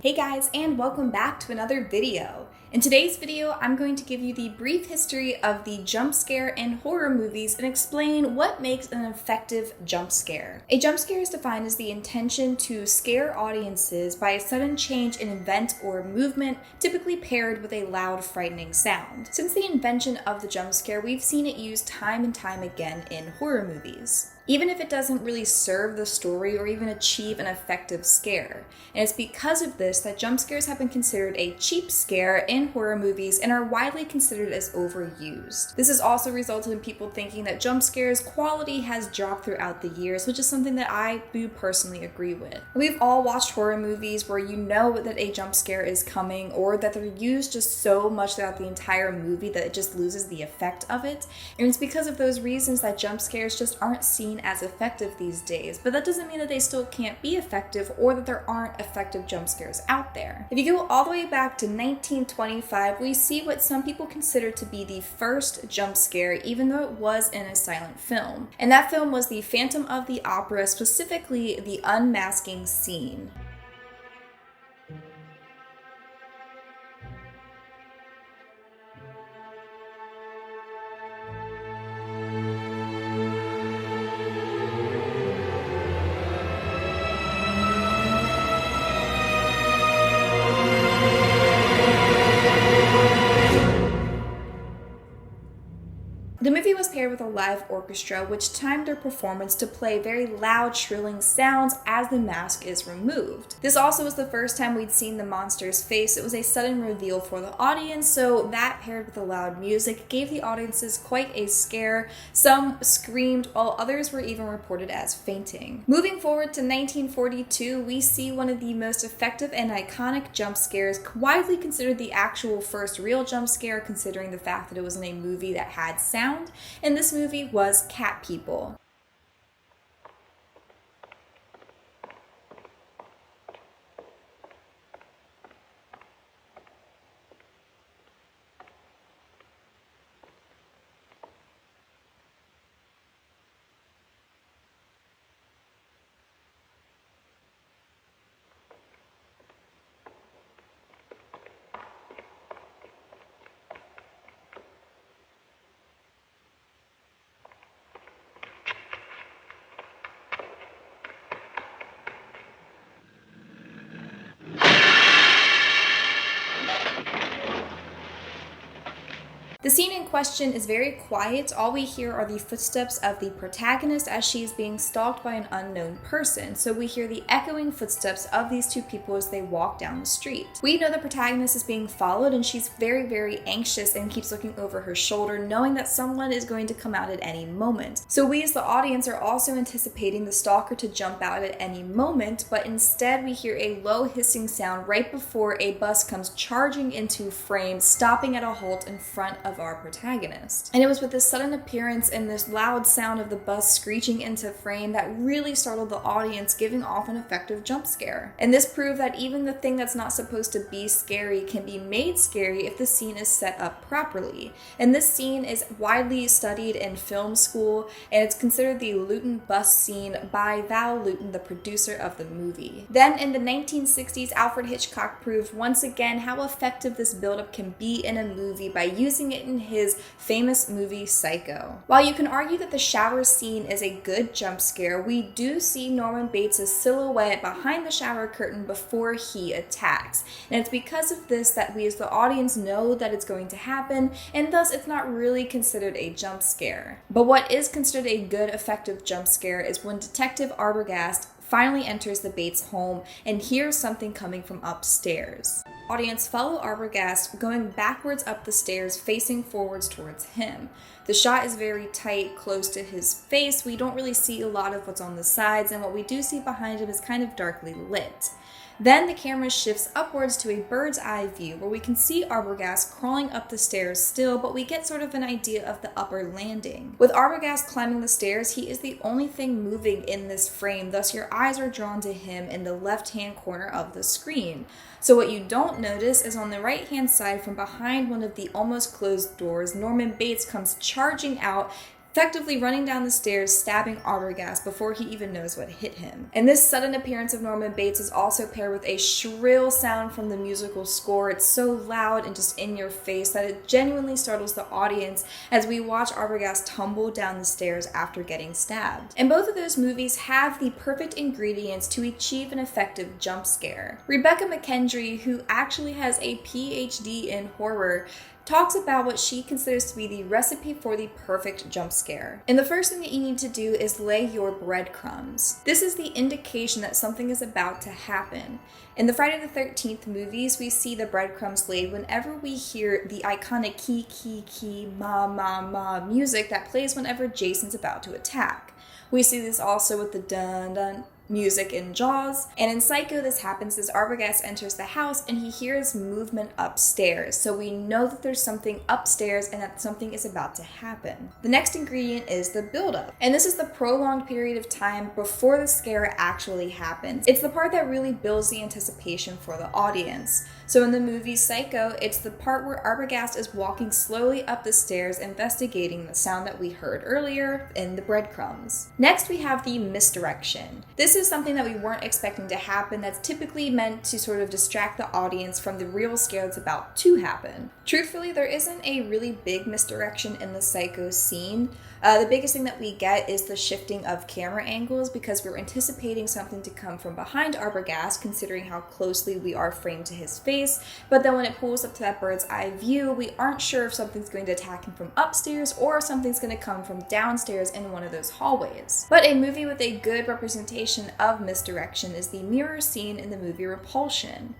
Hey guys, and welcome back to another video. In today's video, I'm going to give you the brief history of the jump scare in horror movies and explain what makes an effective jump scare. A jump scare is defined as the intention to scare audiences by a sudden change in event or movement, typically paired with a loud, frightening sound. Since the invention of the jump scare, we've seen it used time and time again in horror movies, even if it doesn't really serve the story or even achieve an effective scare. And it's because of this that jump scares have been considered a cheap scare in horror movies and are widely considered as overused. This has also resulted in people thinking that jump scares quality has dropped throughout the years, which is something that I do personally agree with. We've all watched horror movies where you know that a jump scare is coming or that they're used just so much throughout the entire movie that it just loses the effect of it. And it's because of those reasons that jump scares just aren't seen as effective these days, but that doesn't mean that they still can't be effective or that there aren't effective jump scares out there. If you go all the way back to 1925, we see what some people consider to be the first jump scare, even though it was in a silent film. And that film was The Phantom of the Opera, specifically the unmasking scene. The movie was paired with a live orchestra, which timed their performance to play very loud, shrilling sounds as the mask is removed. This also was the first time we'd seen the monster's face. It was a sudden reveal for the audience, so that paired with the loud music gave the audiences quite a scare. Some screamed, while others were even reported as fainting. Moving forward to 1942, we see one of the most effective and iconic jump scares, widely considered the actual first real jump scare, considering the fact that it was in a movie that had sound. And this movie was Cat People. The scene in question is very quiet. All we hear are the footsteps of the protagonist as she is being stalked by an unknown person. So we hear the echoing footsteps of these two people as they walk down the street. We know the protagonist is being followed and she's very, very anxious and keeps looking over her shoulder, knowing that someone is going to come out at any moment. So we as the audience are also anticipating the stalker to jump out at any moment, but instead we hear a low hissing sound right before a bus comes charging into frame, stopping at a halt in front of our protagonist. And it was with this sudden appearance and this loud sound of the bus screeching into frame that really startled the audience, giving off an effective jump scare. And this proved that even the thing that's not supposed to be scary can be made scary if the scene is set up properly. And this scene is widely studied in film school, and it's considered the Luton bus scene by Val Luton, the producer of the movie. Then in the 1960s, Alfred Hitchcock proved once again how effective this buildup can be in a movie by using it in his famous movie Psycho. While you can argue that the shower scene is a good jump scare, we do see Norman Bates' silhouette behind the shower curtain before he attacks. And it's because of this that we as the audience know that it's going to happen, and thus it's not really considered a jump scare. But what is considered a good effective jump scare is when Detective Arbogast finally enters the Bates home and hears something coming from upstairs. Audience follow Arbogast going backwards up the stairs, facing forwards towards him. The shot is very tight, close to his face. We don't really see a lot of what's on the sides, and what we do see behind him is kind of darkly lit. Then the camera shifts upwards to a bird's eye view where we can see Arbogast crawling up the stairs still, but we get sort of an idea of the upper landing. With Arbogast climbing the stairs, he is the only thing moving in this frame, thus your eyes are drawn to him in the left-hand corner of the screen. So what you don't notice is on the right-hand side from behind one of the almost closed doors, Norman Bates comes charging out, effectively running down the stairs, stabbing Arbogast before he even knows what hit him. And this sudden appearance of Norman Bates is also paired with a shrill sound from the musical score. It's so loud and just in your face that it genuinely startles the audience as we watch Arbogast tumble down the stairs after getting stabbed. And both of those movies have the perfect ingredients to achieve an effective jump scare. Rebekah McKendry, who actually has a PhD in horror, talks about what she considers to be the recipe for the perfect jump scare. And the first thing that you need to do is lay your breadcrumbs. This is the indication that something is about to happen. In the Friday the 13th movies, we see the breadcrumbs laid whenever we hear the iconic key, key, key, ma, ma, ma music that plays whenever Jason's about to attack. We see this also with the dun, dun music in Jaws, and in Psycho this happens as Arbogast enters the house and he hears movement upstairs, so we know that there's something upstairs and that something is about to happen. The next ingredient is the build-up, and this is the prolonged period of time before the scare actually happens. It's the part that really builds the anticipation for the audience. So in the movie Psycho, it's the part where Arbogast is walking slowly up the stairs investigating the sound that we heard earlier in the breadcrumbs. Next we have the misdirection. This is something that we weren't expecting to happen that's typically meant to sort of distract the audience from the real scare that's about to happen. Truthfully, there isn't a really big misdirection in the Psycho scene. The biggest thing that we get is the shifting of camera angles because we're anticipating something to come from behind Arbogast, considering how closely we are framed to his face, but then when it pulls up to that bird's eye view, we aren't sure if something's going to attack him from upstairs or if something's going to come from downstairs in one of those hallways. But a movie with a good representation of misdirection is the mirror scene in the movie Repulsion.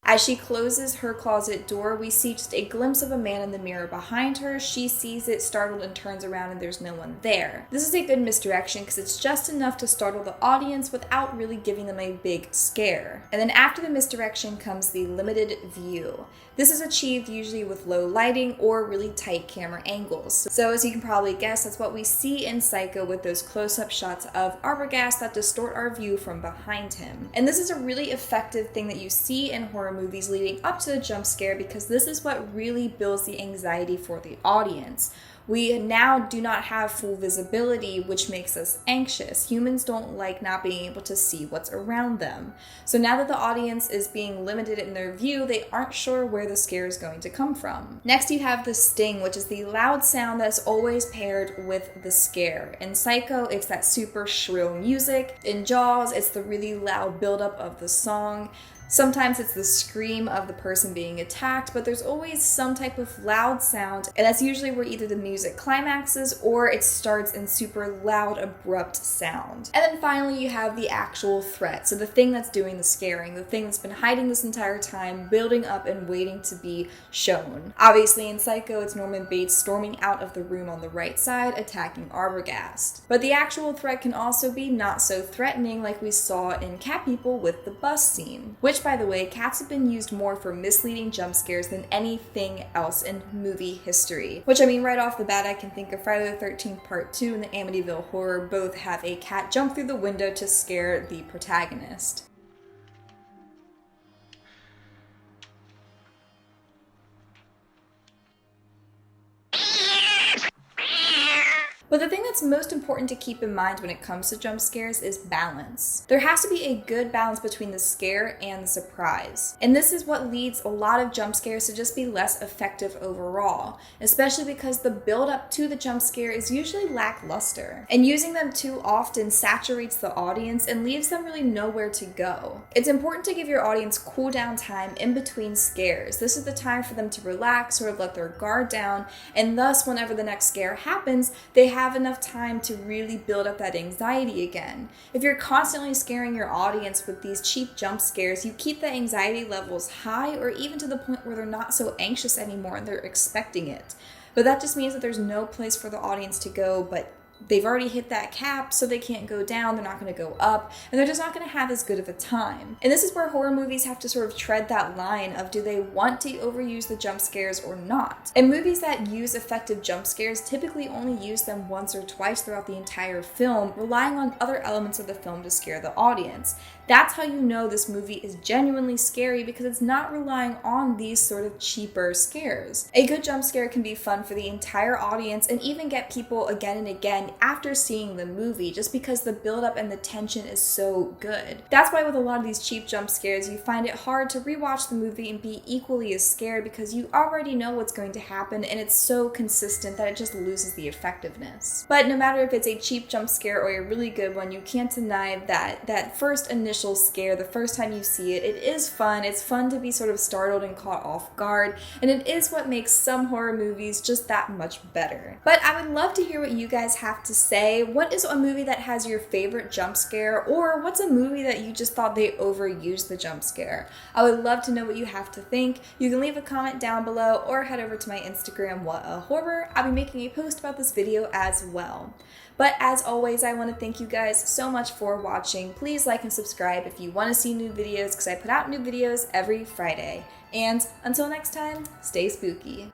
As she closes her closet door, we see just a glimpse of a man in the mirror behind her. She sees it, startled, and turns around and there's no one there. This is a good misdirection because it's just enough to startle the audience without really giving them a big scare. And then after the misdirection comes the limited view. This is achieved usually with low lighting or really tight camera angles. So as you can probably guess, that's what we see in Psycho with those close-up shots of Arbogast that distort our view from behind him. And this is a really effective thing that you see in horror movies leading up to the jump scare because this is what really builds the anxiety for the audience. We now do not have full visibility, which makes us anxious. Humans don't like not being able to see what's around them. So now that the audience is being limited in their view, they aren't sure where the scare is going to come from. Next, you have the sting, which is the loud sound that's always paired with the scare. In Psycho, it's that super shrill music. In Jaws, it's the really loud buildup of the song. Sometimes it's the scream of the person being attacked, but there's always some type of loud sound, and that's usually where either the music climaxes or it starts in super loud, abrupt sound. And then finally you have the actual threat, so the thing that's doing the scaring, the thing that's been hiding this entire time, building up and waiting to be shown. Obviously in Psycho, it's Norman Bates storming out of the room on the right side, attacking Arbogast. But the actual threat can also be not so threatening, like we saw in Cat People with the bus scene, which, by the way, cats have been used more for misleading jump scares than anything else in movie history. Which, I mean, right off the bat, I can think of Friday the 13th Part 2 and the Amityville Horror both have a cat jump through the window to scare the protagonist. But the thing that's most important to keep in mind when it comes to jump scares is balance. There has to be a good balance between the scare and the surprise. And this is what leads a lot of jump scares to just be less effective overall, especially because the build up to the jump scare is usually lackluster. And using them too often saturates the audience and leaves them really nowhere to go. It's important to give your audience cool down time in between scares. This is the time for them to relax, sort of let their guard down, and thus whenever the next scare happens, they have enough time to really build up that anxiety again. If you're constantly scaring your audience with these cheap jump scares, you keep the anxiety levels high or even to the point where they're not so anxious anymore and they're expecting it. But that just means that there's no place for the audience to go but they've already hit that cap, so they can't go down, they're not going to go up, and they're just not going to have as good of a time. And this is where horror movies have to sort of tread that line of, do they want to overuse the jump scares or not? And movies that use effective jump scares typically only use them once or twice throughout the entire film, relying on other elements of the film to scare the audience. That's how you know this movie is genuinely scary, because it's not relying on these sort of cheaper scares. A good jump scare can be fun for the entire audience and even get people again and again after seeing the movie, just because the buildup and the tension is so good. That's why with a lot of these cheap jump scares, you find it hard to rewatch the movie and be equally as scared, because you already know what's going to happen and it's so consistent that it just loses the effectiveness. But no matter if it's a cheap jump scare or a really good one, you can't deny that first initial scare, the first time you see it, it is fun. It's fun to be sort of startled and caught off guard, and it is what makes some horror movies just that much better. But I would love to hear what you guys have to say. What is a movie that has your favorite jump scare, or what's a movie that you just thought they overused the jump scare? I would love to know what you have to think. You can leave a comment down below or head over to my Instagram, What a Horror. I'll be making a post about this video as well. But as always, I want to thank you guys so much for watching. Please like and subscribe if you want to see new videos, because I put out new videos every Friday. And until next time, stay spooky.